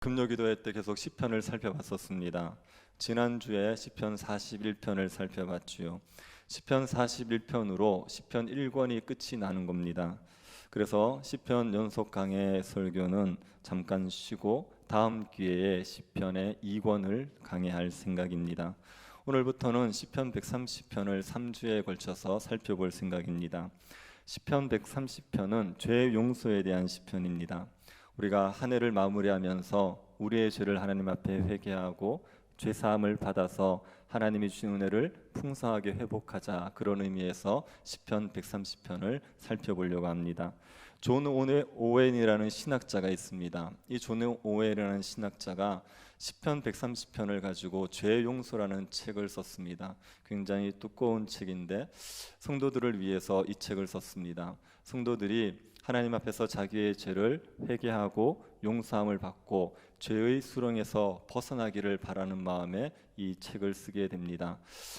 금요기도회 때 계속 시편을 살펴봤었습니다. 지난주에 시편 41편을 살펴봤지요. 시편 41편으로 시편 1권이 끝이 나는 겁니다. 그래서 시편 연속 강해 설교는 잠깐 쉬고 다음 기회에 시편의 2권을 강해할 생각입니다. 오늘부터는 시편 130편을 3주에 걸쳐서 살펴볼 생각입니다. 시편 130편은 죄 용서에 대한 시편입니다. 우리가 한 해를 마무리하면서 우리의 죄를 하나님 앞에 회개하고 죄 사함을 받아서 하나님이 주신 은혜를 풍성하게 회복하자, 그런 의미에서 시편 130편을 살펴보려고 합니다. 존 오웬이라는 신학자가 있습니다. 이 존 오웬이라는 신학자가 시편 130편을 가지고 죄 용서라는 책을 썼습니다. 굉장히 두꺼운 책인데 성도들을 위해서 이 책을 썼습니다. 성도들이 하나님 앞에서 자기의 죄를 회개하고 용서함을 받고 죄의 수렁에서 벗어나기를 바라는 마음에 이 책을 쓰게 됩니다.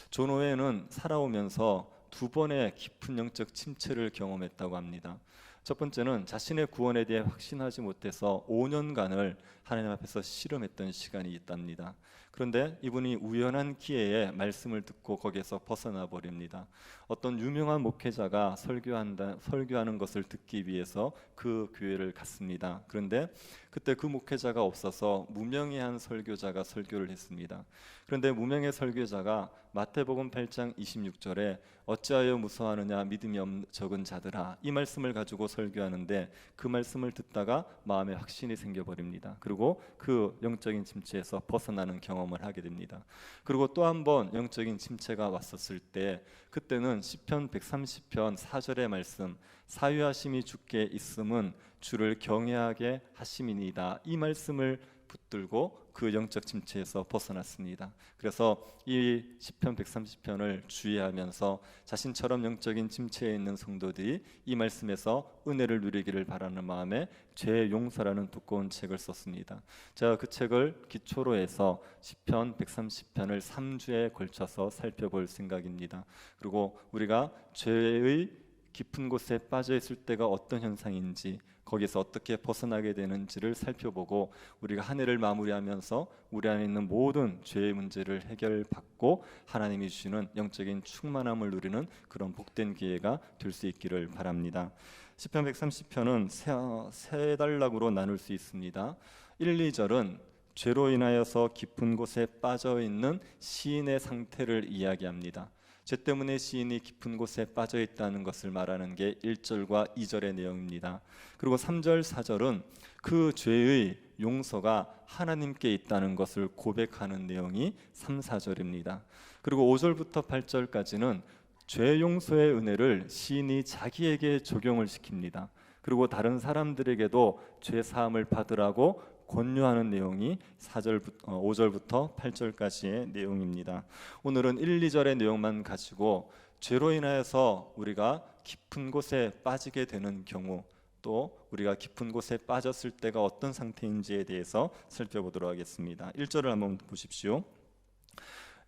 존 오웬은 살아오면서 두 번의 깊은 영적 침체를 경험했다고 합니다. 첫 번째는 자신의 구원에 대해 확신하지 못해서 5년간을 하나님 앞에서 씨름했던 시간이 있답니다. 그런데 이분이 우연한 기회에 말씀을 듣고 거기에서 벗어나 버립니다. 어떤 유명한 목회자가 설교하는 것을 듣기 위해서 그 교회를 갔습니다. 그런데 그때 그 목회자가 없어서 무명의 설교자가 설교를 했습니다. 그런데 무명의 설교자가 마태복음 8장 26절에 어찌하여 무서워하느냐 믿음이 적은 자들아, 이 말씀을 가지고 설교하는데 그 말씀을 듣다가 마음에 확신이 생겨버립니다. 그리고 그 영적인 침체에서 벗어나는 경험을 하게 됩니다. 그리고 또 한 번 영적인 침체가 왔었을 때, 그때는 시편 130편 4절의 말씀, 사유하심이 주께 있음은 주를 경외하게 하심이니이다, 이 말씀을 붙들고 그 영적 침체에서 벗어났습니다. 그래서 이 시편 130편을 주의하면서 자신처럼 영적인 침체에 있는 성도들이 이 말씀에서 은혜를 누리기를 바라는 마음에 죄 용서라는 두꺼운 책을 썼습니다. 제가 그 책을 기초로 해서 시편 130편을 3주에 걸쳐서 살펴볼 생각입니다. 그리고 우리가 죄의 깊은 곳에 빠져 있을 때가 어떤 현상인지, 거기서 어떻게 벗어나게 되는지를 살펴보고 우리가 한 해를 마무리하면서 우리 안에 있는 모든 죄의 문제를 해결받고 하나님이 주시는 영적인 충만함을 누리는 그런 복된 기회가 될 수 있기를 바랍니다. 시편 130편은 세 단락으로 나눌 수 있습니다. 1, 2절은 죄로 인하여서 깊은 곳에 빠져 있는 시인의 상태를 이야기합니다. 죄 때문에 시인이 깊은 곳에 빠져 있다는 것을 말하는 게 1절과 2절의 내용입니다. 그리고 3절, 4절은 그 죄의 용서가 하나님께 있다는 것을 고백하는 내용이 3, 4절입니다. 그리고 5절부터 8절까지는 죄 용서의 은혜를 시인이 자기에게 적용을 시킵니다. 그리고 다른 사람들에게도 죄 사함을 받으라고 권유하는 내용이 5절부터 8절까지의 내용입니다. 오늘은 1, 2절의 내용만 가지고 죄로 인하여서 우리가 깊은 곳에 빠지게 되는 경우, 또 우리가 깊은 곳에 빠졌을 때가 어떤 상태인지에 대해서 살펴보도록 하겠습니다. 1절을 한번 보십시오.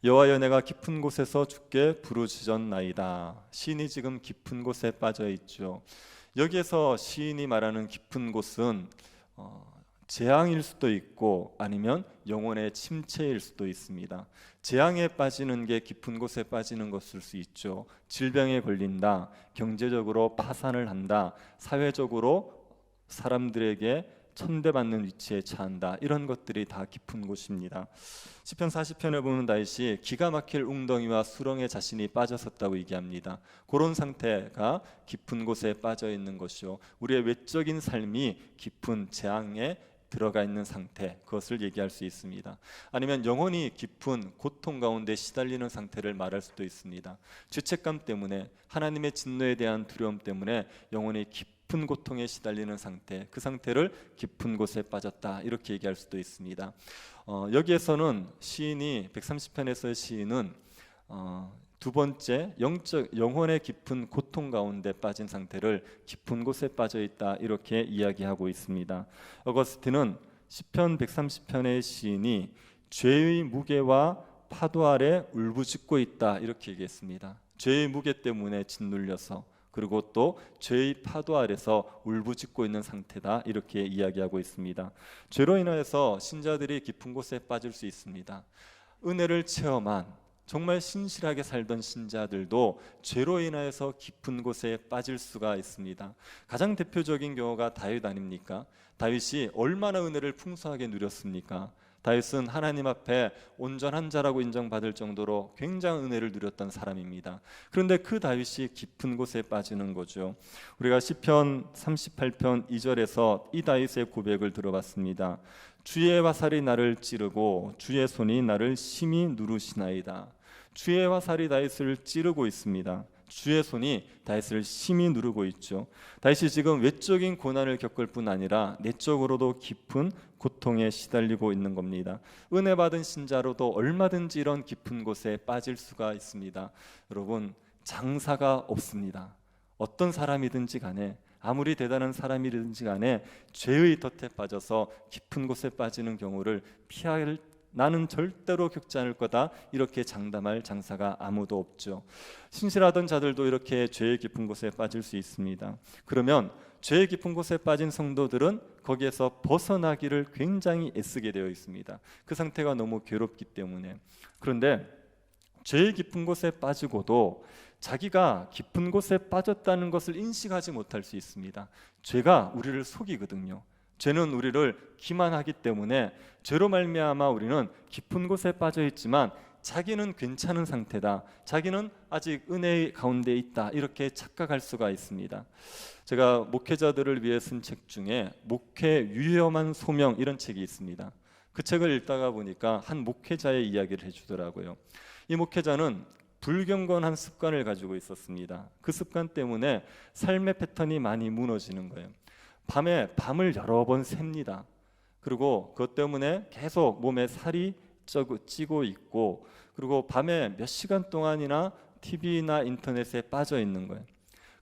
여호와여, 내가 깊은 곳에서 주께 부르짖었나이다. 시인이 지금 깊은 곳에 빠져 있죠. 여기에서 시인이 말하는 깊은 곳은 재앙일 수도 있고 아니면 영혼의 침체일 수도 있습니다. 재앙에 빠지는 게 깊은 곳에 빠지는 것일 수 있죠. 질병에 걸린다, 경제적으로 파산을 한다, 사회적으로 사람들에게 천대받는 위치에 처한다, 이런 것들이 다 깊은 곳입니다. 시편 40편에 보면 다윗이 기가 막힐 웅덩이와 수렁에 자신이 빠졌었다고 얘기합니다. 그런 상태가 깊은 곳에 빠져 있는 것이요, 우리의 외적인 삶이 깊은 재앙에 들어가 있는 상태, 그것을 얘기할 수 있습니다. 아니면 영혼이 깊은 고통 가운데 시달리는 상태를 말할 수도 있습니다. 죄책감 때문에, 하나님의 진노에 대한 두려움 때문에 영혼이 깊은 고통에 시달리는 상태, 그 상태를 깊은 곳에 빠졌다, 이렇게 얘기할 수도 있습니다. 여기에서는 시인이 130편에서의 시인은 두 번째, 영혼의 깊은 고통 가운데 빠진 상태를 깊은 곳에 빠져 있다, 이렇게 이야기하고 있습니다. 어거스틴은 시편 130편의 시인이 죄의 무게와 파도 아래 울부짖고 있다, 이렇게 얘기했습니다. 죄의 무게 때문에 짓눌려서, 그리고 또 죄의 파도 아래서 울부짖고 있는 상태다, 이렇게 이야기하고 있습니다. 죄로 인하여서 신자들이 깊은 곳에 빠질 수 있습니다. 은혜를 체험한 정말 신실하게 살던 신자들도 죄로 인하여서 깊은 곳에 빠질 수가 있습니다. 가장 대표적인 경우가 다윗 아닙니까? 다윗이 얼마나 은혜를 풍성하게 누렸습니까? 다윗은 하나님 앞에 온전한 자라고 인정받을 정도로 굉장한 은혜를 누렸던 사람입니다. 그런데 그 다윗이 깊은 곳에 빠지는 거죠. 우리가 시편 38편 2절에서 이 다윗의 고백을 들어봤습니다. 주의 화살이 나를 찌르고 주의 손이 나를 심히 누르시나이다. 주의 화살이 다윗을 찌르고 있습니다. 주의 손이 다윗을 심히 누르고 있죠. 다윗이 지금 외적인 고난을 겪을 뿐 아니라 내적으로도 깊은 고통에 시달리고 있는 겁니다. 은혜 받은 신자로도 얼마든지 이런 깊은 곳에 빠질 수가 있습니다. 여러분, 장사가 없습니다. 어떤 사람이든지 간에, 아무리 대단한 사람이든지 간에 죄의 덫에 빠져서 깊은 곳에 빠지는 경우를 피할 나는 절대로 겪지 않을 거다, 이렇게 장담할 장사가 아무도 없죠. 신실하던 자들도 이렇게 죄의 깊은 곳에 빠질 수 있습니다. 그러면 죄의 깊은 곳에 빠진 성도들은 거기에서 벗어나기를 굉장히 애쓰게 되어 있습니다. 그 상태가 너무 괴롭기 때문에. 그런데 죄의 깊은 곳에 빠지고도 자기가 깊은 곳에 빠졌다는 것을 인식하지 못할 수 있습니다. 죄가 우리를 속이거든요. 죄는 우리를 기만하기 때문에 죄로 말미암아 우리는 깊은 곳에 빠져 있지만 자기는 괜찮은 상태다, 자기는 아직 은혜의 가운데 있다, 이렇게 착각할 수가 있습니다. 제가 목회자들을 위해 쓴 책 중에 목회 위험한 소명, 이런 책이 있습니다. 그 책을 읽다가 보니까 한 목회자의 이야기를 해주더라고요. 이 목회자는 불경건한 습관을 가지고 있었습니다. 그 습관 때문에 삶의 패턴이 많이 무너지는 거예요. 밤을 여러 번 셉니다. 그리고 그것 때문에 계속 몸에 살이 찌고 있고, 그리고 밤에 몇 시간 동안이나 TV나 인터넷에 빠져 있는 거예요.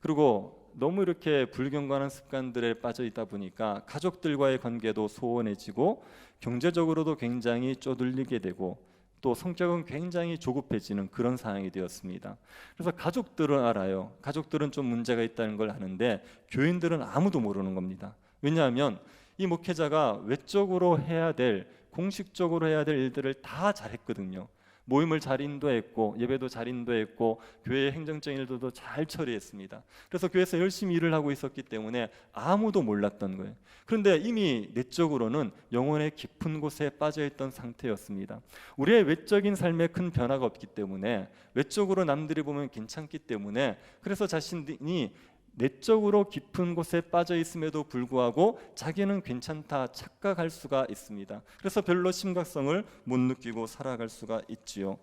그리고 너무 이렇게 불경건한 습관들에 빠져 있다 보니까 가족들과의 관계도 소원해지고 경제적으로도 굉장히 쪼들리게 되고 또 성격은 굉장히 조급해지는 그런 상황이 되었습니다. 그래서 가족들은 알아요. 가족들은 좀 문제가 있다는 걸 아는데 교인들은 아무도 모르는 겁니다. 왜냐하면 이 목회자가 외적으로 해야 될, 공식적으로 해야 될 일들을 다 잘했거든요. 모임을 잘 인도했고 예배도 잘 인도했고 교회의 행정적인 일들도 잘 처리했습니다. 그래서 교회에서 열심히 일을 하고 있었기 때문에 아무도 몰랐던 거예요. 그런데 이미 내적으로는 영혼의 깊은 곳에 빠져있던 상태였습니다. 우리의 외적인 삶에 큰 변화가 없기 때문에, 외적으로 남들이 보면 괜찮기 때문에, 그래서 자신이 내적으로 깊은 곳에 빠져 있음에도 불구하고 자기는 괜찮다 착각할 수가 있습니다. 그래서 별로 심각성을 못 느끼고 살아갈 수가 있지요.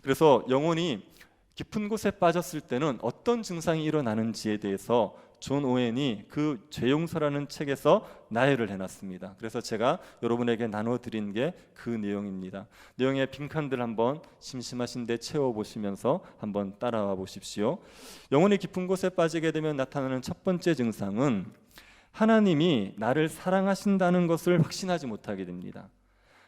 그래서 영혼이 깊은 곳에 빠졌을 때는 어떤 증상이 일어나는지에 대해서 존 오웬이 그 죄용서라는 책에서 나열을 해놨습니다. 그래서 제가 여러분에게 나눠드린 게 그 내용입니다. 내용의 빈칸들 한번 심심하신데 채워보시면서 한번 따라와 보십시오. 영혼이 깊은 곳에 빠지게 되면 나타나는 첫 번째 증상은 하나님이 나를 사랑하신다는 것을 확신하지 못하게 됩니다.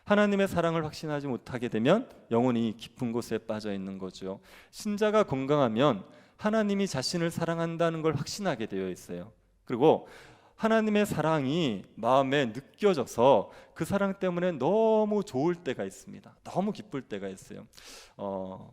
하나님의 사랑을 확신하지 못하게 되면 영혼이 깊은 곳에 빠져 있는 거죠. 신자가 건강하면 하나님이 자신을 사랑한다는 걸 확신하게 되어 있어요. 그리고 하나님의 사랑이 마음에 느껴져서 그 사랑 때문에 너무 좋을 때가 있습니다. 너무 기쁠 때가 있어요.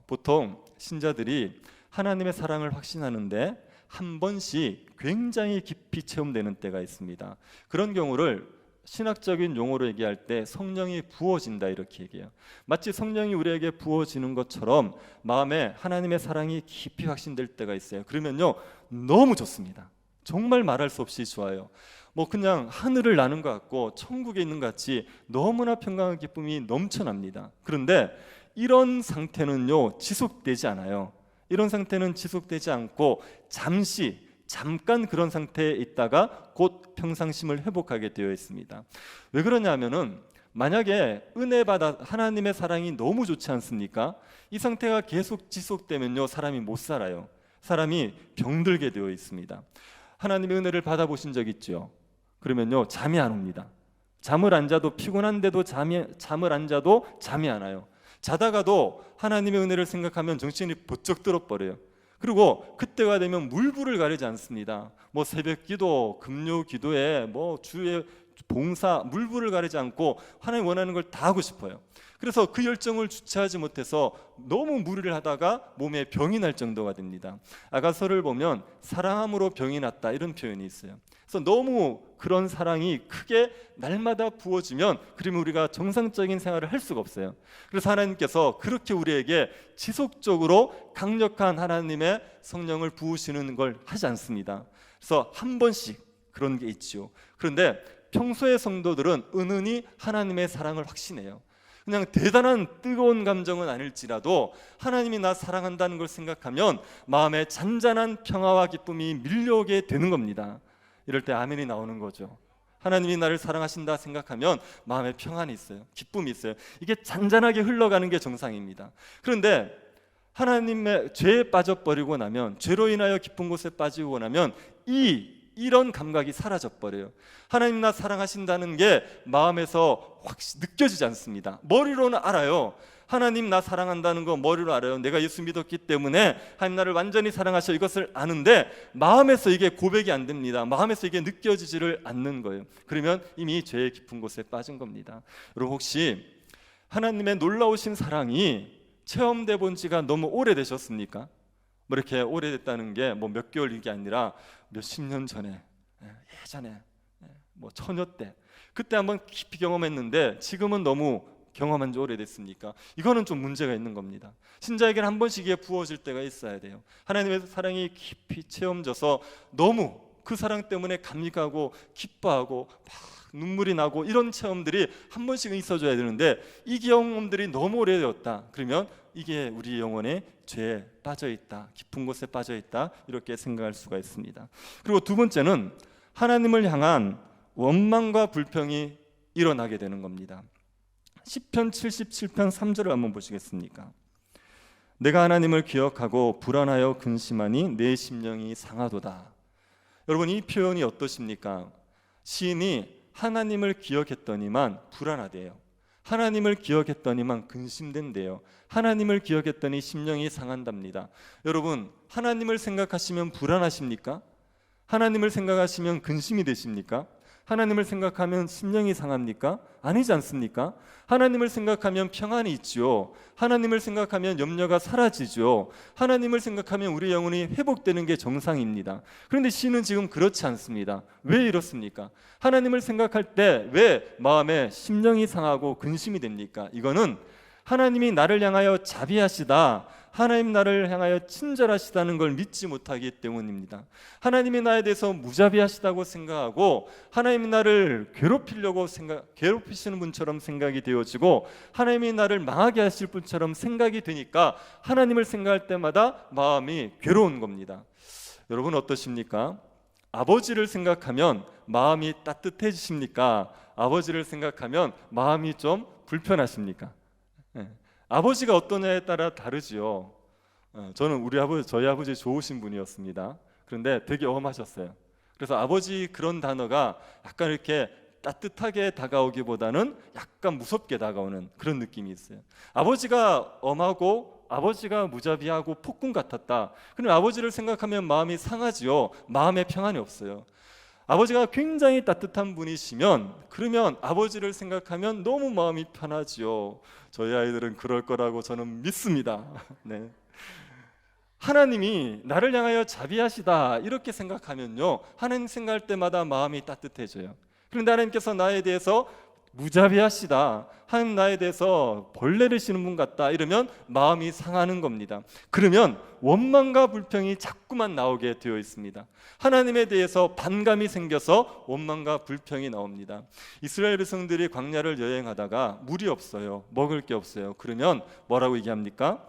보통 신자들이 하나님의 사랑을 확신하는데 한 번씩 굉장히 깊이 체험되는 때가 있습니다. 그런 경우를 신학적인 용어로 얘기할 때 성령이 부어진다, 이렇게 얘기해요. 마치 성령이 우리에게 부어지는 것처럼 마음에 하나님의 사랑이 깊이 확신될 때가 있어요. 그러면요 너무 좋습니다. 정말 말할 수 없이 좋아요. 그냥 하늘을 나는 것 같고 천국에 있는 것 같이 너무나 평강한 기쁨이 넘쳐납니다. 그런데 이런 상태는요 지속되지 않아요. 이런 상태는 지속되지 않고 잠깐 그런 상태에 있다가 곧 평상심을 회복하게 되어 있습니다. 왜 그러냐면은 만약에 은혜 받아 하나님의 사랑이 너무 좋지 않습니까? 이 상태가 계속 지속되면요 사람이 못 살아요. 사람이 병들게 되어 있습니다. 하나님의 은혜를 받아보신 적 있죠? 그러면요 잠이 안 옵니다. 잠을 안 자도 피곤한데도 잠을 안 자도 잠이 안 와요. 자다가도 하나님의 은혜를 생각하면 정신이 번쩍 들어버려요. 그리고 그때가 되면 물불을 가리지 않습니다. 뭐 새벽 기도, 금요 기도에 뭐 주의 봉사, 물불을 가리지 않고 하나님 원하는 걸 다 하고 싶어요. 그래서 그 열정을 주체하지 못해서 너무 무리를 하다가 몸에 병이 날 정도가 됩니다. 아가서를 보면 사랑함으로 병이 났다 이런 표현이 있어요. 그래서 너무 그런 사랑이 크게 날마다 부어지면 그러면 우리가 정상적인 생활을 할 수가 없어요. 그래서 하나님께서 그렇게 우리에게 지속적으로 강력한 하나님의 성령을 부으시는 걸 하지 않습니다. 그래서 한 번씩 그런 게 있죠. 그런데 평소의 성도들은 은은히 하나님의 사랑을 확신해요. 그냥 대단한 뜨거운 감정은 아닐지라도 하나님이 나 사랑한다는 걸 생각하면 마음에 잔잔한 평화와 기쁨이 밀려오게 되는 겁니다. 이럴 때 아멘이 나오는 거죠. 하나님이 나를 사랑하신다 생각하면 마음에 평안이 있어요. 기쁨이 있어요. 이게 잔잔하게 흘러가는 게 정상입니다. 그런데 하나님의 죄에 빠져버리고 나면, 죄로 인하여 깊은 곳에 빠지고 나면 이런 감각이 사라져버려요. 하나님 나 사랑하신다는 게 마음에서 확 느껴지지 않습니다. 머리로는 알아요. 하나님 나 사랑한다는 거 머리로 알아요. 내가 예수 믿었기 때문에 하나님 나를 완전히 사랑하셔, 이것을 아는데 마음에서 이게 고백이 안 됩니다. 마음에서 이게 느껴지지를 않는 거예요. 그러면 이미 죄의 깊은 곳에 빠진 겁니다. 여러분, 혹시 하나님의 놀라우신 사랑이 체험돼 본 지가 너무 오래되셨습니까? 뭐 이렇게 오래됐다는 게 뭐 몇 개월 이게 아니라 몇십 년 전에, 예전에, 뭐 처녀 때 그때 한번 깊이 경험했는데 지금은 너무 경험한 지 오래됐습니까? 이거는 좀 문제가 있는 겁니다. 신자에게는 한 번씩 이게 부어질 때가 있어야 돼요. 하나님의 사랑이 깊이 체험져서 너무 그 사랑 때문에 감격하고 기뻐하고 막 눈물이 나고 이런 체험들이 한 번씩은 있어줘야 되는데 이 경험들이 너무 오래되었다 그러면 이게 우리 영혼의 죄에 빠져있다, 깊은 곳에 빠져있다, 이렇게 생각할 수가 있습니다. 그리고 두 번째는 하나님을 향한 원망과 불평이 일어나게 되는 겁니다. 시편 77편 3절을 한번 보시겠습니까? 내가 하나님을 기억하고 불안하여 근심하니 내 심령이 상하도다. 여러분, 이 표현이 어떠십니까? 시인이 하나님을 기억했더니만 불안하대요. 하나님을 기억했더니만 근심된대요. 하나님을 기억했더니 심령이 상한답니다. 여러분, 하나님을 생각하시면 불안하십니까? 하나님을 생각하시면 근심이 되십니까? 하나님을 생각하면 심령이 상합니까? 아니지 않습니까? 하나님을 생각하면 평안이 있죠. 하나님을 생각하면 염려가 사라지죠. 하나님을 생각하면 우리 영혼이 회복되는 게 정상입니다. 그런데 시는 지금 그렇지 않습니다. 왜 이렇습니까? 하나님을 생각할 때 왜 마음에 심령이 상하고 근심이 됩니까? 이거는 하나님이 나를 향하여 자비하시다, 하나님 나를 향하여 친절하시다는 걸 믿지 못하기 때문입니다. 하나님이 나에 대해서 무자비하시다고 생각하고 하나님이 나를 괴롭히시는 분처럼 생각이 되어지고 하나님이 나를 망하게 하실 분처럼 생각이 되니까 하나님을 생각할 때마다 마음이 괴로운 겁니다. 여러분 어떠십니까? 아버지를 생각하면 마음이 따뜻해지십니까? 아버지를 생각하면 마음이 좀 불편하십니까? 아버지가 어떠냐에 따라 다르지요. 저는 저희 아버지 좋으신 분이었습니다. 그런데 되게 엄하셨어요. 그래서 아버지 그런 단어가 약간 이렇게 따뜻하게 다가오기보다는 약간 무섭게 다가오는 그런 느낌이 있어요. 아버지가 엄하고 아버지가 무자비하고 폭군 같았다. 그럼 아버지를 생각하면 마음이 상하지요. 마음에 평안이 없어요. 아버지가 굉장히 따뜻한 분이시면 그러면 아버지를 생각하면 너무 마음이 편하지요. 저희 아이들은 그럴 거라고 저는 믿습니다. 네. 하나님이 나를 향하여 자비하시다 이렇게 생각하면요, 하나님 생각할 때마다 마음이 따뜻해져요. 그런데 하나님께서 나에 대해서 무자비하시다, 하나님 나에 대해서 벌레를 시는 분 같다 이러면 마음이 상하는 겁니다. 그러면 원망과 불평이 자꾸만 나오게 되어 있습니다. 하나님에 대해서 반감이 생겨서 원망과 불평이 나옵니다. 이스라엘 백성들이 광야를 여행하다가 물이 없어요. 먹을 게 없어요. 그러면 뭐라고 얘기합니까?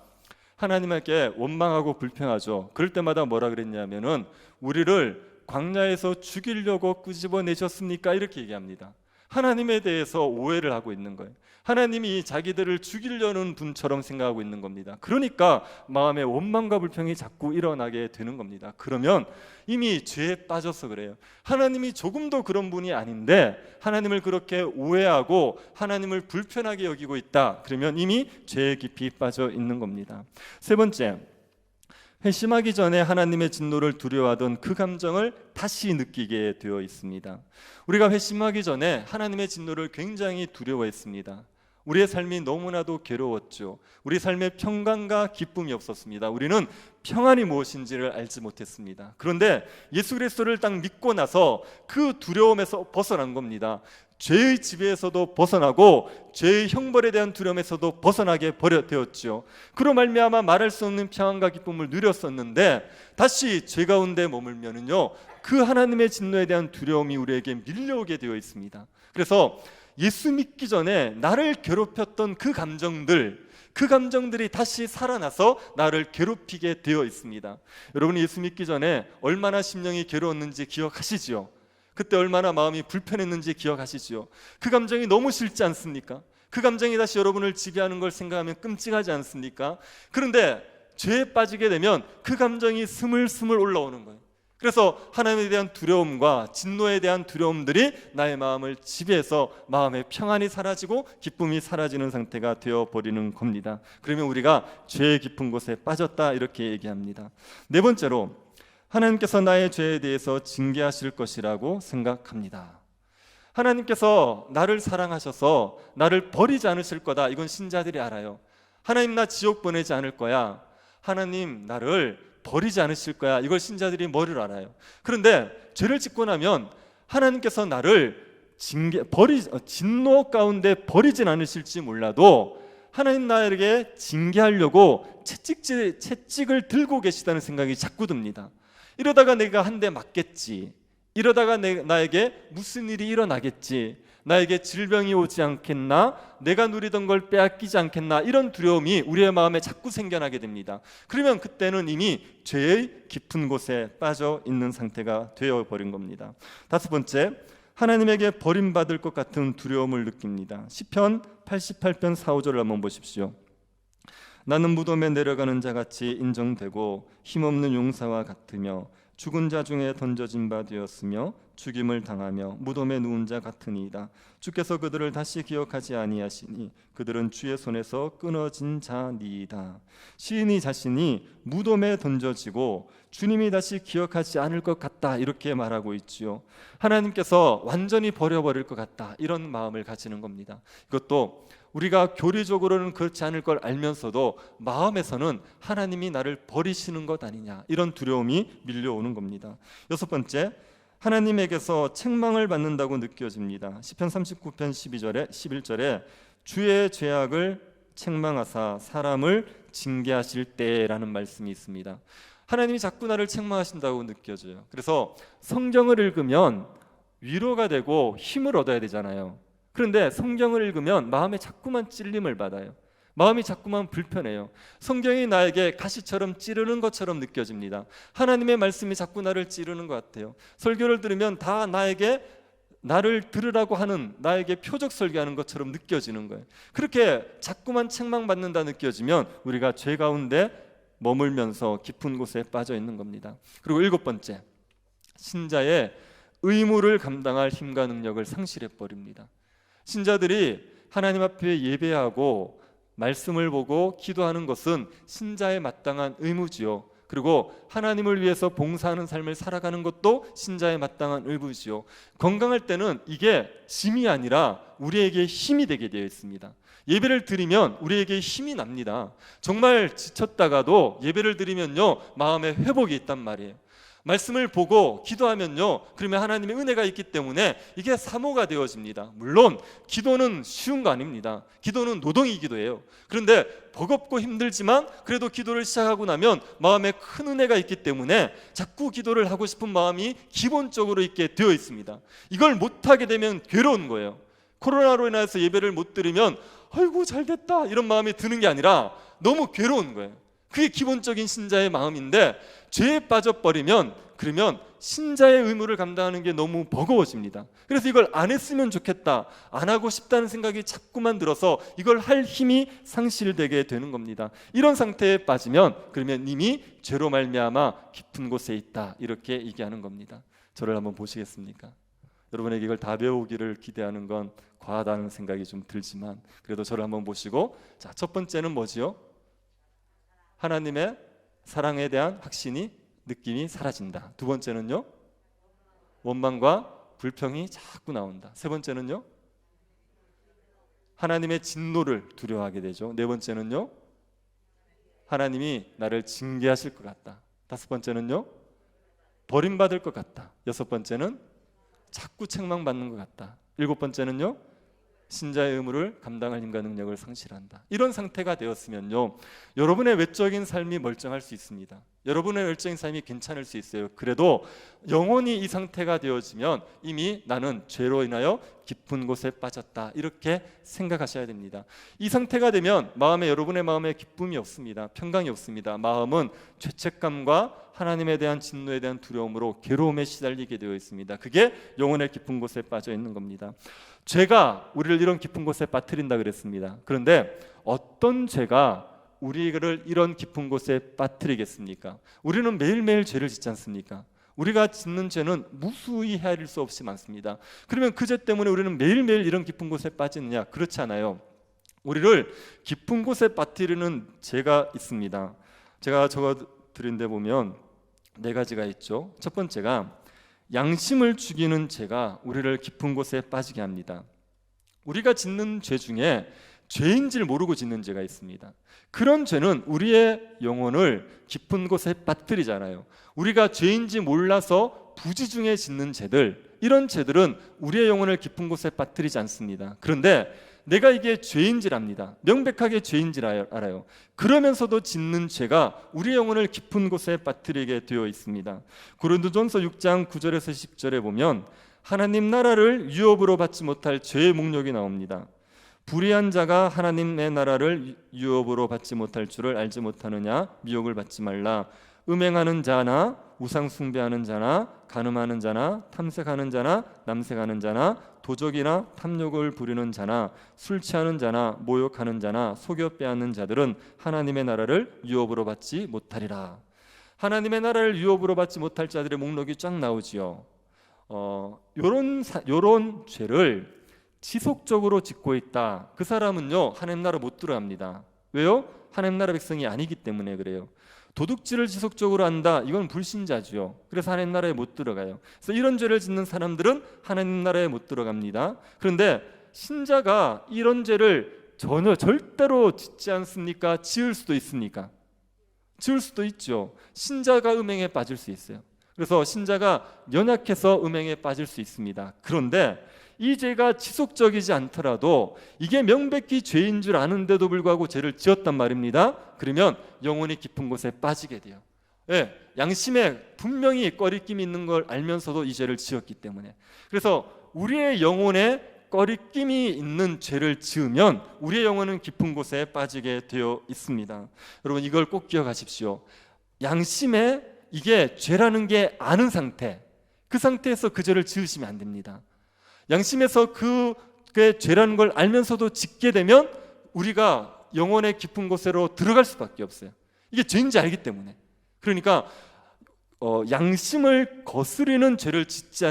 하나님께 원망하고 불평하죠. 그럴 때마다 뭐라 그랬냐면은 우리를 광야에서 죽이려고 끄집어내셨습니까? 이렇게 얘기합니다. 하나님에 대해서 오해를 하고 있는 거예요. 하나님이 자기들을 죽이려는 분처럼 생각하고 있는 겁니다. 그러니까 마음에 원망과 불평이 자꾸 일어나게 되는 겁니다. 그러면 이미 죄에 빠져서 그래요. 하나님이 조금도 그런 분이 아닌데 하나님을 그렇게 오해하고 하나님을 불편하게 여기고 있다. 그러면 이미 죄에 깊이 빠져 있는 겁니다. 세 번째, 회심하기 전에 하나님의 진노를 두려워하던 그 감정을 다시 느끼게 되어 있습니다. 우리가 회심하기 전에 하나님의 진노를 굉장히 두려워했습니다. 우리의 삶이 너무나도 괴로웠죠. 우리 삶에 평강과 기쁨이 없었습니다. 우리는 평안이 무엇인지를 알지 못했습니다. 그런데 예수 그리스도를 딱 믿고 나서 그 두려움에서 벗어난 겁니다. 죄의 지배에서도 벗어나고 죄의 형벌에 대한 두려움에서도 벗어나게 되었죠. 그로 말미암아 말할 수 없는 평안과 기쁨을 누렸었는데 다시 죄 가운데 머물면은요, 그 하나님의 진노에 대한 두려움이 우리에게 밀려오게 되어 있습니다. 그래서 예수 믿기 전에 나를 괴롭혔던 그 감정들이 다시 살아나서 나를 괴롭히게 되어 있습니다. 여러분, 예수 믿기 전에 얼마나 심령이 괴로웠는지 기억하시지요? 그때 얼마나 마음이 불편했는지 기억하시지요? 그 감정이 너무 싫지 않습니까? 그 감정이 다시 여러분을 지배하는 걸 생각하면 끔찍하지 않습니까? 그런데 죄에 빠지게 되면 그 감정이 스물스물 올라오는 거예요. 그래서 하나님에 대한 두려움과 진노에 대한 두려움들이 나의 마음을 지배해서 마음의 평안이 사라지고 기쁨이 사라지는 상태가 되어버리는 겁니다. 그러면 우리가 죄의 깊은 곳에 빠졌다, 이렇게 얘기합니다. 네 번째로, 하나님께서 나의 죄에 대해서 징계하실 것이라고 생각합니다. 하나님께서 나를 사랑하셔서 나를 버리지 않으실 거다, 이건 신자들이 알아요. 하나님, 나 지옥 보내지 않을 거야, 하나님 나를 버리지 않으실 거야, 이걸 신자들이 머리로 알아요. 그런데 죄를 짓고 나면 하나님께서 나를 진노 가운데 버리진 않으실지 몰라도 하나님 나에게 징계하려고 채찍을 들고 계시다는 생각이 자꾸 듭니다. 이러다가 내가 한 대 맞겠지, 이러다가 나에게 무슨 일이 일어나겠지, 나에게 질병이 오지 않겠나, 내가 누리던 걸 빼앗기지 않겠나, 이런 두려움이 우리의 마음에 자꾸 생겨나게 됩니다. 그러면 그때는 이미 죄의 깊은 곳에 빠져 있는 상태가 되어버린 겁니다. 다섯 번째, 하나님에게 버림받을 것 같은 두려움을 느낍니다. 시편 88편 4, 5절을 한번 보십시오. 나는 무덤에 내려가는 자같이 인정되고 힘없는 용사와 같으며 죽은 자 중에 던져진 바 되었으며 죽임을 당하며 무덤에 누운 자 같으니이다. 주께서 그들을 다시 기억하지 아니하시니 그들은 주의 손에서 끊어진 자니이다. 시인이 자신이 무덤에 던져지고 주님이 다시 기억하지 않을 것 같다, 이렇게 말하고 있지요. 하나님께서 완전히 버려버릴 것 같다, 이런 마음을 가지는 겁니다. 이것도 우리가 교리적으로는 그렇지 않을 걸 알면서도 마음에서는 하나님이 나를 버리시는 것 아니냐, 이런 두려움이 밀려오는 겁니다. 여섯 번째, 하나님에게서 책망을 받는다고 느껴집니다. 시편 39편 11절에 주의 죄악을 책망하사 사람을 징계하실 때라는 말씀이 있습니다. 하나님이 자꾸 나를 책망하신다고 느껴져요. 그래서 성경을 읽으면 위로가 되고 힘을 얻어야 되잖아요. 그런데 성경을 읽으면 마음에 자꾸만 찔림을 받아요. 마음이 자꾸만 불편해요. 성경이 나에게 가시처럼 찌르는 것처럼 느껴집니다. 하나님의 말씀이 자꾸 나를 찌르는 것 같아요. 설교를 들으면 다 나를 들으라고 하는, 나에게 표적 설교하는 것처럼 느껴지는 거예요. 그렇게 자꾸만 책망받는다 느껴지면 우리가 죄 가운데 머물면서 깊은 곳에 빠져 있는 겁니다. 그리고 일곱 번째, 신자의 의무를 감당할 힘과 능력을 상실해 버립니다. 신자들이 하나님 앞에 예배하고 말씀을 보고 기도하는 것은 신자의 마땅한 의무지요. 그리고 하나님을 위해서 봉사하는 삶을 살아가는 것도 신자의 마땅한 의무지요. 건강할 때는 이게 짐이 아니라 우리에게 힘이 되게 되어 있습니다. 예배를 드리면 우리에게 힘이 납니다. 정말 지쳤다가도 예배를 드리면요, 마음에 회복이 있단 말이에요. 말씀을 보고 기도하면요, 그러면 하나님의 은혜가 있기 때문에 이게 사모가 되어집니다. 물론 기도는 쉬운 거 아닙니다. 기도는 노동이기도 해요. 그런데 버겁고 힘들지만 그래도 기도를 시작하고 나면 마음에 큰 은혜가 있기 때문에 자꾸 기도를 하고 싶은 마음이 기본적으로 있게 되어 있습니다. 이걸 못하게 되면 괴로운 거예요. 코로나로 인해서 예배를 못 드리면 아이고 잘됐다, 이런 마음이 드는 게 아니라 너무 괴로운 거예요. 그게 기본적인 신자의 마음인데 죄에 빠져버리면 그러면 신자의 의무를 감당하는 게 너무 버거워집니다. 그래서 이걸 안 했으면 좋겠다, 안 하고 싶다는 생각이 자꾸만 들어서 이걸 할 힘이 상실되게 되는 겁니다. 이런 상태에 빠지면 그러면 이미 죄로 말미암아 깊은 곳에 있다, 이렇게 얘기하는 겁니다. 저를 한번 보시겠습니까? 여러분에게 이걸 다 배우기를 기대하는 건 과하다는 생각이 좀 들지만 그래도 저를 한번 보시고, 자, 첫 번째는 뭐지요? 하나님의 사랑에 대한 확신이 느낌이 사라진다. 두 번째는요, 원망과 불평이 자꾸 나온다. 세 번째는요, 하나님의 진노를 두려워하게 되죠. 네 번째는요, 하나님이 나를 징계하실 것 같다. 다섯 번째는요, 버림받을 것 같다. 여섯 번째는 자꾸 책망받는 것 같다. 일곱 번째는요, 신자의 의무를 감당할 힘과 능력을 상실한다. 이런 상태가 되었으면요, 여러분의 외적인 삶이 멀쩡할 수 있습니다. 여러분의 외적인 삶이 괜찮을 수 있어요. 그래도 영혼이 이 상태가 되어지면 이미 나는 죄로 인하여 깊은 곳에 빠졌다, 이렇게 생각하셔야 됩니다. 이 상태가 되면 여러분의 마음에 기쁨이 없습니다. 평강이 없습니다. 마음은 죄책감과 하나님에 대한 진노에 대한 두려움으로 괴로움에 시달리게 되어 있습니다. 그게 영혼의 깊은 곳에 빠져 있는 겁니다. 죄가 우리를 이런 깊은 곳에 빠뜨린다 그랬습니다. 그런데 어떤 죄가 우리를 이런 깊은 곳에 빠뜨리겠습니까? 우리는 매일매일 죄를 짓지 않습니까? 우리가 짓는 죄는 무수히 헤아릴 수 없이 많습니다. 그러면 그 죄 때문에 우리는 매일매일 이런 깊은 곳에 빠지느냐? 그렇지 않아요. 우리를 깊은 곳에 빠뜨리는 죄가 있습니다. 제가 적어드린 데 보면 네 가지가 있죠. 첫 번째가 양심을 죽이는 죄가 우리를 깊은 곳에 빠지게 합니다. 우리가 짓는 죄 중에 죄인지를 모르고 짓는 죄가 있습니다. 그런 죄는 우리의 영혼을 깊은 곳에 빠뜨리잖아요. 우리가 죄인지 몰라서 부지중에 짓는 죄들, 이런 죄들은 우리의 영혼을 깊은 곳에 빠뜨리지 않습니다. 그런데 내가 이게 죄인지랍니다. 명백하게 죄인지를 알아요. 그러면서도 짓는 죄가 우리의 영혼을 깊은 곳에 빠뜨리게 되어 있습니다. 고린도전서 6장 9절에서 10절에 보면 하나님 나라를 유업으로 받지 못할 죄의 목록이 나옵니다. 불의한 자가 하나님의 나라를 유업으로 받지 못할 줄을 알지 못하느냐? 미혹을 받지 말라. 음행하는 자나 우상 숭배하는 자나 간음하는 자나 탐색하는 자나 남색하는 자나 도적이나 탐욕을 부리는 자나 술 취하는 자나 모욕하는 자나 속여 빼앗는 자들은 하나님의 나라를 유업으로 받지 못하리라. 하나님의 나라를 유업으로 받지 못할 자들의 목록이 쫙 나오지요. 요런 죄를 지속적으로 짓고 있다. 그 사람은요, 하나님 나라 못 들어갑니다. 왜요? 하나님 나라 백성이 아니기 때문에 그래요. 도둑질을 지속적으로 한다, 이건 불신자죠. 그래서 하나님 나라에 못 들어가요. 그래서 이런 죄를 짓는 사람들은 하나님 나라에 못 들어갑니다. 그런데 신자가 이런 죄를 절대로 짓지 않습니까? 지을 수도 있습니까? 지을 수도 있죠. 신자가 음행에 빠질 수 있어요. 그래서 신자가 연약해서 음행에 빠질 수 있습니다. 그런데 이 죄가 지속적이지 않더라도 이게 명백히 죄인 줄 아는데도 불구하고 죄를 지었단 말입니다. 그러면 영혼이 깊은 곳에 빠지게 돼요. 양심에 분명히 꺼리낌이 있는 걸 알면서도 이 죄를 지었기 때문에. 그래서 우리의 영혼에 꺼리낌이 있는 죄를 지으면 우리의 영혼은 깊은 곳에 빠지게 되어 있습니다. 여러분, 이걸 꼭 기억하십시오. 양심에 이게 죄라는 게 아는 상태, 그 상태에서 그 죄를 지으시면 안 됩니다. 양심에서 그게 죄라는 걸 알면서도 짓게 되면 우리가 영혼의 깊은 곳으로 들어갈 수밖에 없어요. 이게 죄인지 알기 때문에. 그러니까 양심을 거스르는 죄를 짓지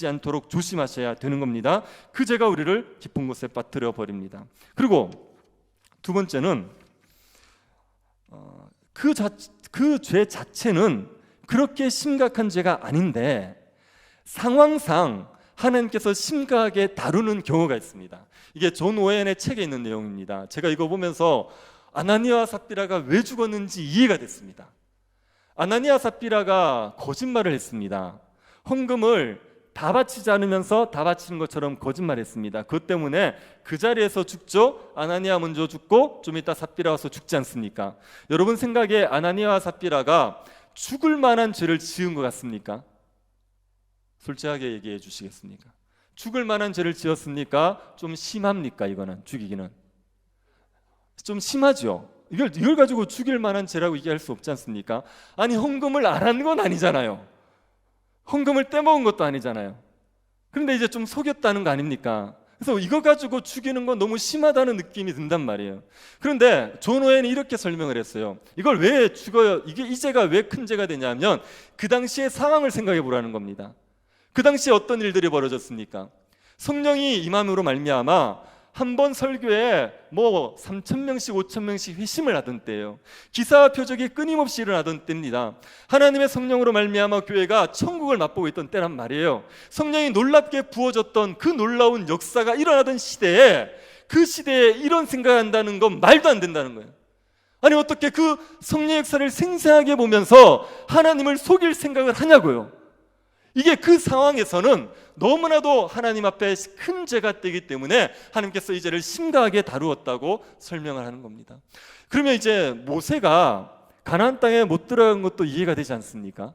않도록 조심하셔야 되는 겁니다. 그 죄가 우리를 깊은 곳에 빠뜨려 버립니다. 그리고 두 번째는 그 죄 자체는 그렇게 심각한 죄가 아닌데 상황상 하나님께서 심각하게 다루는 경우가 있습니다. 이게 존 오웬의 책에 있는 내용입니다. 제가 이거 보면서 아나니아와 삽비라가 왜 죽었는지 이해가 됐습니다. 아나니아 삽비라가 거짓말을 했습니다. 헌금을 다 바치지 않으면서 다 바치는 것처럼 거짓말했습니다. 그것 때문에 그 자리에서 죽죠. 아나니아 먼저 죽고 좀 이따 삽비라 와서 죽지 않습니까? 여러분 생각에 아나니아와 삽비라가 죽을 만한 죄를 지은 것 같습니까? 솔직하게 얘기해 주시겠습니까? 죽을 만한 죄를 지었습니까? 좀 심합니까? 이거는 죽이기는 좀 심하죠. 이걸 가지고 죽일 만한 죄라고 얘기할 수 없지 않습니까? 아니, 헌금을 안 한 건 아니잖아요. 헌금을 떼먹은 것도 아니잖아요. 그런데 이제 좀 속였다는 거 아닙니까? 그래서 이거 가지고 죽이는 건 너무 심하다는 느낌이 든단 말이에요. 그런데 존 오웬이 이렇게 설명을 했어요. 이걸 왜 죽어요? 이 죄가 왜 큰 죄가 되냐면 그 당시의 상황을 생각해 보라는 겁니다. 그 당시에 어떤 일들이 벌어졌습니까? 성령이 임함으로 말미암아 한 번 설교에 뭐 3,000명씩 5,000명씩 회심을 하던 때예요. 기사와 표적이 끊임없이 일어나던 때입니다. 하나님의 성령으로 말미암아 교회가 천국을 맛보고 있던 때란 말이에요. 성령이 놀랍게 부어졌던 그 놀라운 역사가 일어나던 시대에, 그 시대에 이런 생각한다는 건 말도 안 된다는 거예요. 아니 어떻게 그 성령의 역사를 생생하게 보면서 하나님을 속일 생각을 하냐고요. 이게 그 상황에서는 너무나도 하나님 앞에 큰 죄가 되기 때문에 하나님께서 이 죄를 심각하게 다루었다고 설명을 하는 겁니다. 그러면 이제 모세가 가나안 땅에 못 들어간 것도 이해가 되지 않습니까?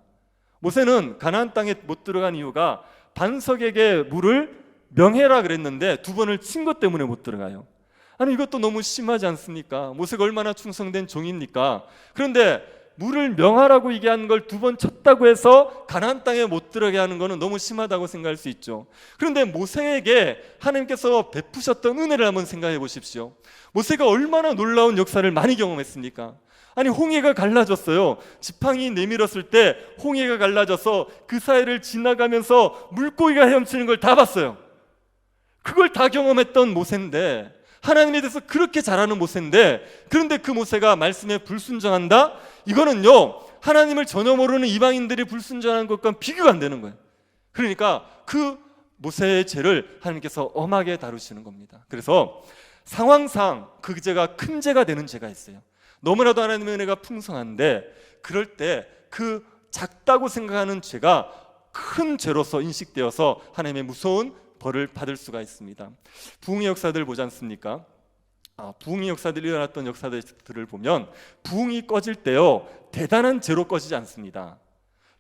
모세는 가나안 땅에 못 들어간 이유가 반석에게 물을 명해라 그랬는데 2번을 친 것 때문에 못 들어가요. 아니 이것도 너무 심하지 않습니까? 모세가 얼마나 충성된 종입니까? 그런데 물을 명하라고 얘기한 걸 2번 쳤다고 해서 가나안 땅에 못 들어가게 하는 것은 너무 심하다고 생각할 수 있죠. 그런데 모세에게 하나님께서 베푸셨던 은혜를 한번 생각해 보십시오. 모세가 얼마나 놀라운 역사를 많이 경험했습니까? 아니 홍해가 갈라졌어요. 지팡이 내밀었을 때 홍해가 갈라져서 그 사이를 지나가면서 물고기가 헤엄치는 걸 다 봤어요. 그걸 다 경험했던 모세인데, 하나님에 대해서 그렇게 잘하는 모세인데, 그런데 그 모세가 말씀에 불순종한다? 이거는요 하나님을 전혀 모르는 이방인들이 불순종하는 것과 비교가 안 되는 거예요. 그러니까 그 모세의 죄를 하나님께서 엄하게 다루시는 겁니다. 그래서 상황상 그 죄가 큰 죄가 되는 죄가 있어요. 너무나도 하나님의 은혜가 풍성한데 그럴 때 그 작다고 생각하는 죄가 큰 죄로서 인식되어서 하나님의 무서운 벌을 받을 수가 있습니다. 부흥의 역사들 보지 않습니까? 부흥의 역사들이 일어났던 역사들을 보면 부흥이 꺼질 때요 대단한 죄로 꺼지지 않습니다.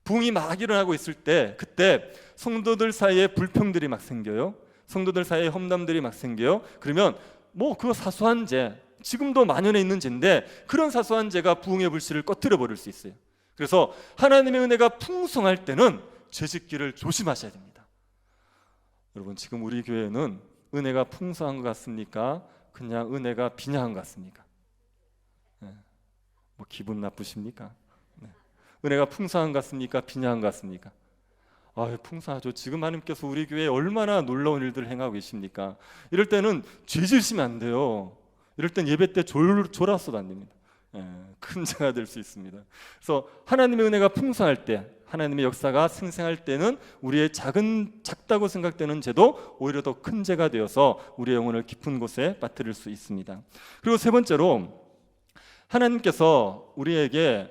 부흥이 막 일어나고 있을 때 그때 성도들 사이에 불평들이 막 생겨요. 성도들 사이에 험담들이 막 생겨요. 그러면 뭐 그거 사소한 죄, 지금도 만연해 있는 죄인데 그런 사소한 죄가 부흥의 불씨를 꺼뜨려 버릴 수 있어요. 그래서 하나님의 은혜가 풍성할 때는 죄짓기를 조심하셔야 됩니다. 여러분 지금 우리 교회는 은혜가 풍성한 것 같습니까? 그냥 은혜가 빈약한 것 같습니까? 네. 뭐 기분 나쁘십니까? 네. 은혜가 풍성한 것 같습니까? 빈약한 것 같습니까? 풍성하죠. 지금 하나님께서 우리 교회에 얼마나 놀라운 일들을 행하고 계십니까? 이럴 때는 죄 지으시면 안 돼요. 이럴 땐 예배 때 졸았어도 안 됩니다. 큰 죄가 될 수 있습니다. 그래서 하나님의 은혜가 풍성할 때, 하나님의 역사가 생생할 때는 우리의 작다고 생각되는 죄도 오히려 더 큰 죄가 되어서 우리의 영혼을 깊은 곳에 빠뜨릴 수 있습니다. 그리고 세 번째로 하나님께서 우리에게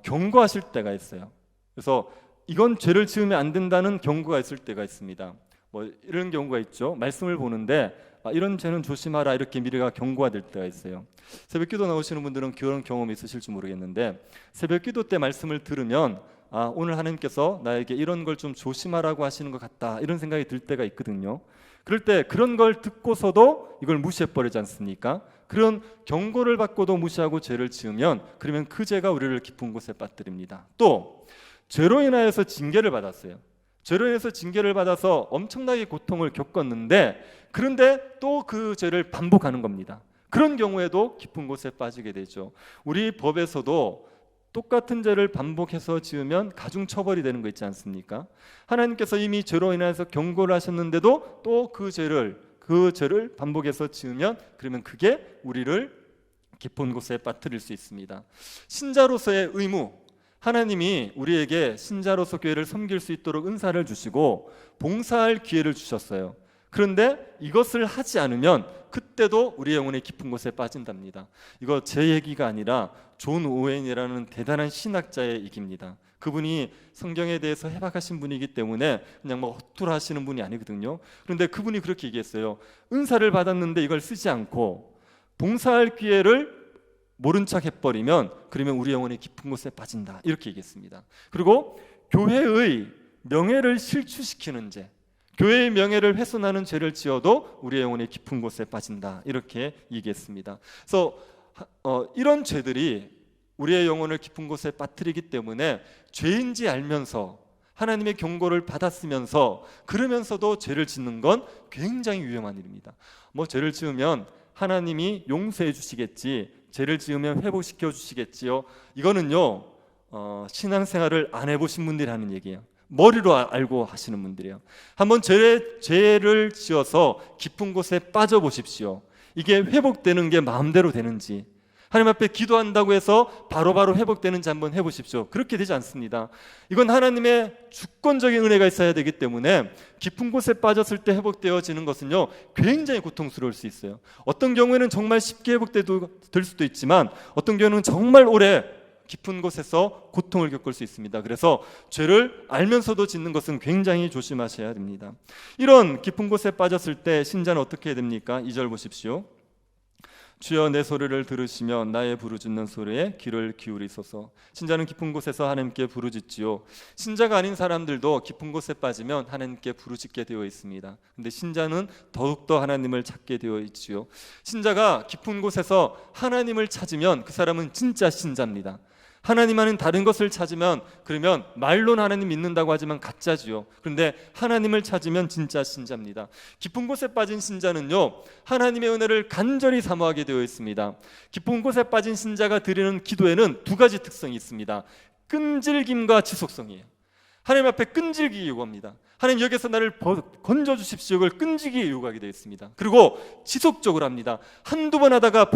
경고하실 때가 있어요. 그래서 이건 죄를 지으면 안 된다는 경고가 있을 때가 있습니다. 뭐 이런 경우가 있죠. 말씀을 보는데 이런 죄는 조심하라 이렇게 미래가 경고가 될 때가 있어요. 새벽기도 나오시는 분들은 그런 경험이 있으실지 모르겠는데 새벽기도 때 말씀을 들으면 오늘 하나님께서 나에게 이런 걸 좀 조심하라고 하시는 것 같다 이런 생각이 들 때가 있거든요. 그럴 때 그런 걸 듣고서도 이걸 무시해버리지 않습니까? 그런 경고를 받고도 무시하고 죄를 지으면 그러면 그 죄가 우리를 깊은 곳에 빠뜨립니다. 또 죄로 인하여서 징계를 받았어요. 죄로 인해서 징계를 받아서 엄청나게 고통을 겪었는데 그런데 또 그 죄를 반복하는 겁니다. 그런 경우에도 깊은 곳에 빠지게 되죠. 우리 법에서도 똑같은 죄를 반복해서 지으면 가중처벌이 되는 거 있지 않습니까? 하나님께서 이미 죄로 인해서 경고를 하셨는데도 또 그 죄를 반복해서 지으면 그러면 그게 우리를 깊은 곳에 빠뜨릴 수 있습니다. 신자로서의 의무, 하나님이 우리에게 신자로서 교회를 섬길 수 있도록 은사를 주시고 봉사할 기회를 주셨어요. 그런데 이것을 하지 않으면 그때도 우리의 영혼이 깊은 곳에 빠진답니다. 이거 제 얘기가 아니라 존 오웬이라는 대단한 신학자의 얘기입니다. 그분이 성경에 대해서 해박하신 분이기 때문에 그냥 뭐 헛투하시는 분이 아니거든요. 그런데 그분이 그렇게 얘기했어요. 은사를 받았는데 이걸 쓰지 않고 봉사할 기회를 모른 척 해버리면 그러면 우리 영혼이 깊은 곳에 빠진다 이렇게 얘기했습니다. 그리고 교회의 명예를 실추시키는 죄, 교회의 명예를 훼손하는 죄를 지어도 우리의 영혼이 깊은 곳에 빠진다 이렇게 얘기했습니다. 그래서 이런 죄들이 우리의 영혼을 깊은 곳에 빠뜨리기 때문에 죄인지 알면서 하나님의 경고를 받았으면서 그러면서도 죄를 짓는 건 굉장히 위험한 일입니다. 뭐 죄를 지으면 하나님이 용서해 주시겠지, 죄를 지으면 회복시켜 주시겠지요. 이거는요 신앙생활을 안 해보신 분들이 하는 얘기예요. 머리로 알고 하시는 분들이에요. 한번 죄를 지어서 깊은 곳에 빠져 보십시오. 이게 회복되는 게 마음대로 되는지, 하나님 앞에 기도한다고 해서 바로바로 회복되는지 한번 해보십시오. 그렇게 되지 않습니다. 이건 하나님의 주권적인 은혜가 있어야 되기 때문에 깊은 곳에 빠졌을 때 회복되어지는 것은요, 굉장히 고통스러울 수 있어요. 어떤 경우에는 정말 쉽게 회복될 수도 있지만, 어떤 경우는 정말 오래 깊은 곳에서 고통을 겪을 수 있습니다. 그래서 죄를 알면서도 짓는 것은 굉장히 조심하셔야 됩니다. 이런 깊은 곳에 빠졌을 때 신자는 어떻게 해야 됩니까? 2절 보십시오. 주여 내 소리를 들으시며 나의 부르짖는 소리에 귀를 기울이소서. 신자는 깊은 곳에서 하나님께 부르짖지요. 신자가 아닌 사람들도 깊은 곳에 빠지면 하나님께 부르짖게 되어 있습니다. 근데 신자는 더욱더 하나님을 찾게 되어 있지요. 신자가 깊은 곳에서 하나님을 찾으면 그 사람은 진짜 신자입니다. 하나님과는 다른 것을 찾으면, 그러면 말로는 하나님 믿는다고 하지만 가짜지요. 그런데 하나님을 찾으면 진짜 신자입니다. 깊은 곳에 빠진 신자는요, 하나님의 은혜를 간절히 사모하게 되어 있습니다. 깊은 곳에 빠진 신자가 드리는 기도에는 두 가지 특성이 있습니다. 끈질김과 지속성이에요. 하나님 앞에 끈질기게 요구합니다. 하나님, 여기서 나를 건져주십시오. 이걸 끈질기게 요구하게 되어 있습니다. 그리고 지속적으로 합니다. 한두 번 하다가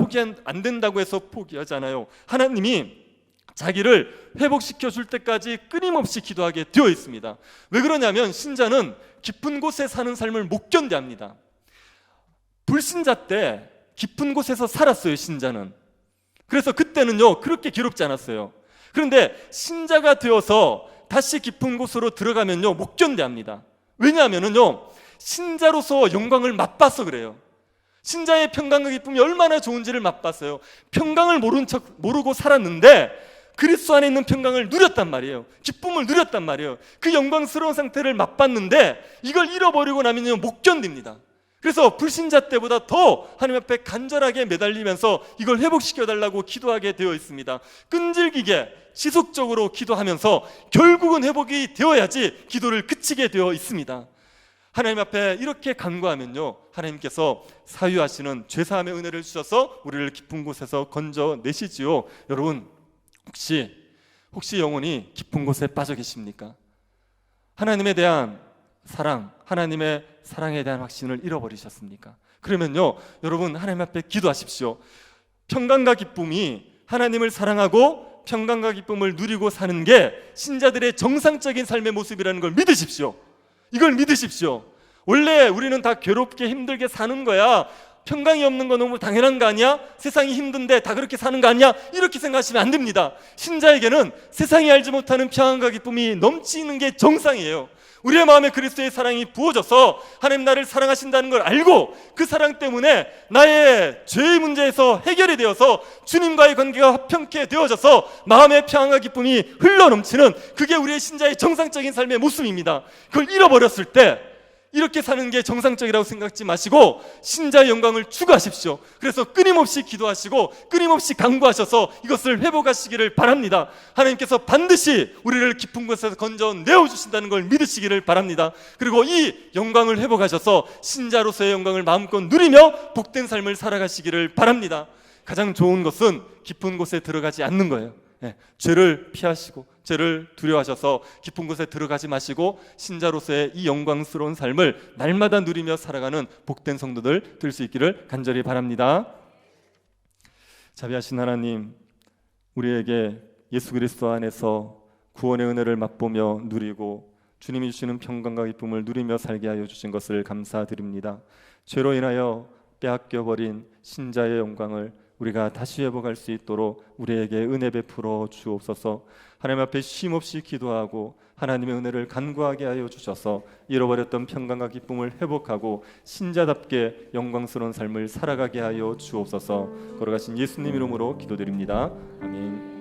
안 된다고 해서 포기하잖아요. 하나님이 자기를 회복시켜 줄 때까지 끊임없이 기도하게 되어 있습니다. 왜 그러냐면 신자는 깊은 곳에 사는 삶을 못 견뎌합니다. 불신자 때 깊은 곳에서 살았어요, 신자는. 그래서 그때는요, 그렇게 괴롭지 않았어요. 그런데 신자가 되어서 다시 깊은 곳으로 들어가면요, 못 견뎌합니다. 왜냐하면요, 신자로서 영광을 맛봐서 그래요. 신자의 평강과 기쁨이 얼마나 좋은지를 맛봤어요. 평강을 모르고 살았는데 그리스도 안에 있는 평강을 누렸단 말이에요. 기쁨을 누렸단 말이에요. 그 영광스러운 상태를 맛봤는데 이걸 잃어버리고 나면 못 견딥니다. 그래서 불신자 때보다 더 하나님 앞에 간절하게 매달리면서 이걸 회복시켜달라고 기도하게 되어 있습니다. 끈질기게 지속적으로 기도하면서 결국은 회복이 되어야지 기도를 그치게 되어 있습니다. 하나님 앞에 이렇게 간구하면요, 하나님께서 사유하시는 죄사함의 은혜를 주셔서 우리를 깊은 곳에서 건져내시지요. 여러분, 혹시 영혼이 깊은 곳에 빠져 계십니까? 하나님에 대한 사랑, 하나님의 사랑에 대한 확신을 잃어버리셨습니까? 그러면요, 여러분 하나님 앞에 기도하십시오. 평강과 기쁨이, 하나님을 사랑하고 평강과 기쁨을 누리고 사는 게 신자들의 정상적인 삶의 모습이라는 걸 믿으십시오. 이걸 믿으십시오. 원래 우리는 다 괴롭게 힘들게 사는 거야. 평강이 없는 거 너무 당연한 거 아니야? 세상이 힘든데 다 그렇게 사는 거 아니야? 이렇게 생각하시면 안 됩니다. 신자에게는 세상이 알지 못하는 평안과 기쁨이 넘치는 게 정상이에요. 우리의 마음에 그리스도의 사랑이 부어져서 하나님 나를 사랑하신다는 걸 알고 그 사랑 때문에 나의 죄의 문제에서 해결이 되어서 주님과의 관계가 화평케 되어져서 마음의 평안과 기쁨이 흘러넘치는, 그게 우리의 신자의 정상적인 삶의 모습입니다. 그걸 잃어버렸을 때 이렇게 사는 게 정상적이라고 생각하지 마시고 신자의 영광을 추구하십시오. 그래서 끊임없이 기도하시고 끊임없이 간구하셔서 이것을 회복하시기를 바랍니다. 하나님께서 반드시 우리를 깊은 곳에서 건져내어 주신다는 걸 믿으시기를 바랍니다. 그리고 이 영광을 회복하셔서 신자로서의 영광을 마음껏 누리며 복된 삶을 살아가시기를 바랍니다. 가장 좋은 것은 깊은 곳에 들어가지 않는 거예요. 죄를 피하시고 죄를 두려워하셔서 깊은 곳에 들어가지 마시고 신자로서의 이 영광스러운 삶을 날마다 누리며 살아가는 복된 성도들 될 수 있기를 간절히 바랍니다. 자비하신 하나님, 우리에게 예수 그리스도 안에서 구원의 은혜를 맛보며 누리고 주님이 주시는 평강과 기쁨을 누리며 살게 하여 주신 것을 감사드립니다. 죄로 인하여 빼앗겨버린 신자의 영광을 우리가 다시 회복할 수 있도록 우리에게 은혜 베풀어 주옵소서. 하나님 앞에 쉼없이 기도하고 하나님의 은혜를 간구하게 하여 주셔서 잃어버렸던 평강과 기쁨을 회복하고 신자답게 영광스러운 삶을 살아가게 하여 주옵소서. 걸어가신 예수님 이름으로 기도드립니다. 아멘.